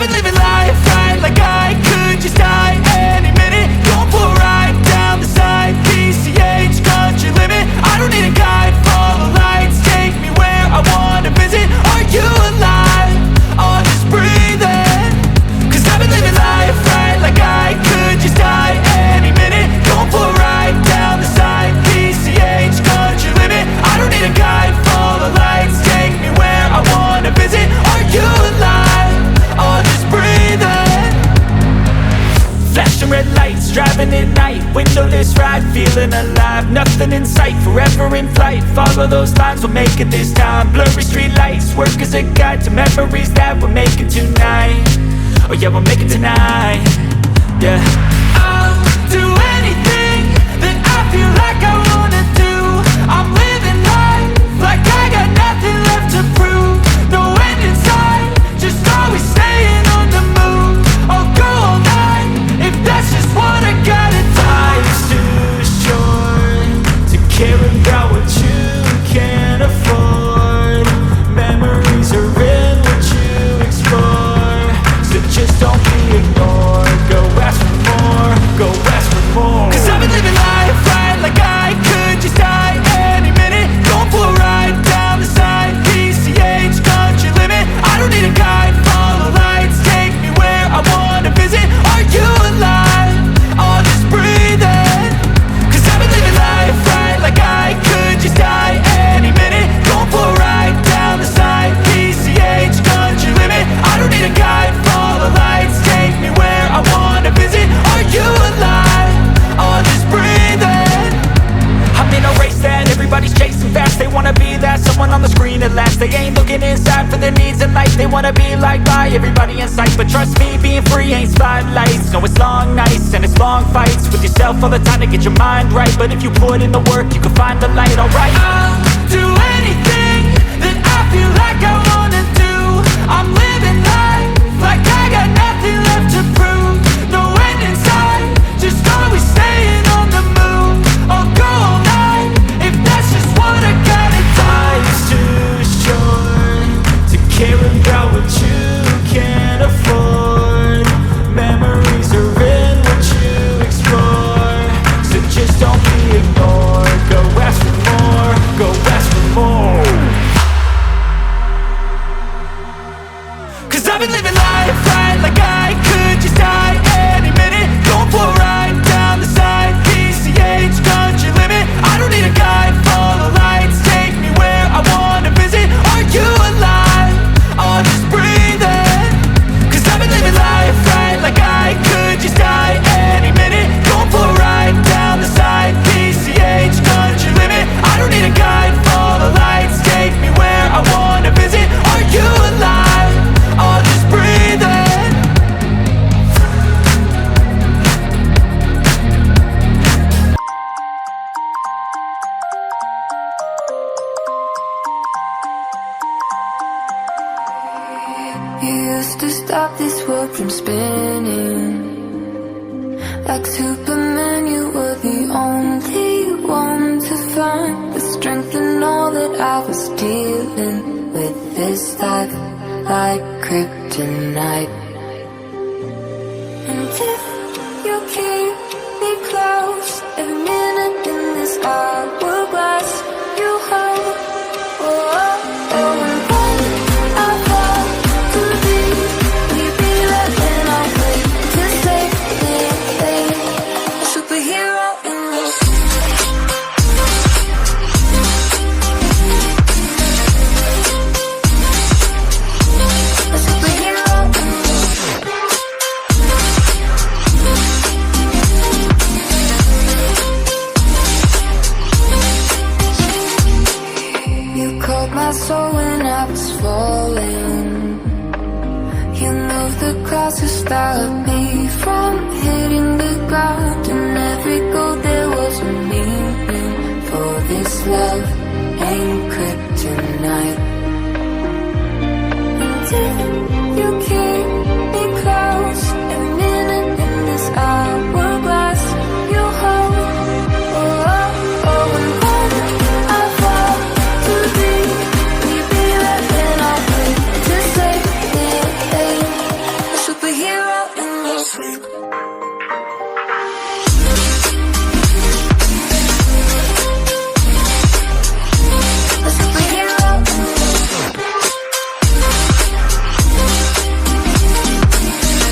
been living life right like I could just die any minute. Going for a ride down the side, PCH, country limit. I don't need a guide, follow lights, take me where I wanna visit. Are you alive? Or just breathing? Cause I've been living life right like I could just die any minute. Going for a ride down the side, PCH, country limit. I don't need a guide, follow lights, take me where I wanna visit. Are you alive? Or just breathing? Flashing red lights, driving at night, windowless ride, feeling alive. Nothing in sight, forever in flight. Follow those lines, we'll make it this time. Blurry street lights, work as a guide to memories that we're making tonight. Oh yeah, we'll make it tonight. Yeah. I'll do anything that I feel like I wanna do. I'm living life like I got nothing left to prove. No end in sight, just always staying on the move. I'll go all night if that's just what I gotta do. Life's too short to care about what you can't afford. Memories are in what you explore, so just don't be ignored. Go ask for more, go ask for more. Cause I've been living life right like I could just die any minute. Going for a ride down the side, PCH, country limit. I don't need a guide, follow lights, take me where I wanna visit. Are you alive? Or just breathing? Cause I've been living life right like I could just die any minute. Going for a ride down the side, PCH, country limit. I don't need a guide, follow lights, take me where I wanna visit. Are you alive? Or just breathing? I'm in a race that everybody's chasing fast. They wanna be that someone on the screen at last. They ain't looking inside for their needs in life. They wanna be liked by everybody in sight. But trust me, being free ain't spotlights. No, it's long nights and it's long fights with yourself all the time to get your mind right. But if you put in the work, you can find the light, alright. I'll do anything that I feel like I wanna do. I'm living life like I got nothing left to prove. No end in sight, just always staying on the move. I'll go all night if that's just what I gotta do. Life's too short to care about what you can't afford. Memories are in what you explore, so just don't be ignored. Go ask for more, go ask for more. Cause I've been living life right like I could just die any minute. Going for a ride down the side, PCH, country limit. I don't need a guide, follow lights, take me where I wanna visit. Are you alive? Or just breathing? Cause I've been living life right like I could just die any minute. Going for a ride down the side, PCH, country limit. I don't need a guide, follow lights, take me where I wanna visit. Are you alive? Or just breathing? You used to stop this world from spinning. Like Superman, you were the only one to find the strength in all that I was dealing with. This life like kryptonite. And if you keep me close, every minute in this hourglass you hold. Oh, oh, oh. And when I fall to leave, will you be there when I wait to save me? A superhero in the my soul when I was falling. You moved the clouds to stop me.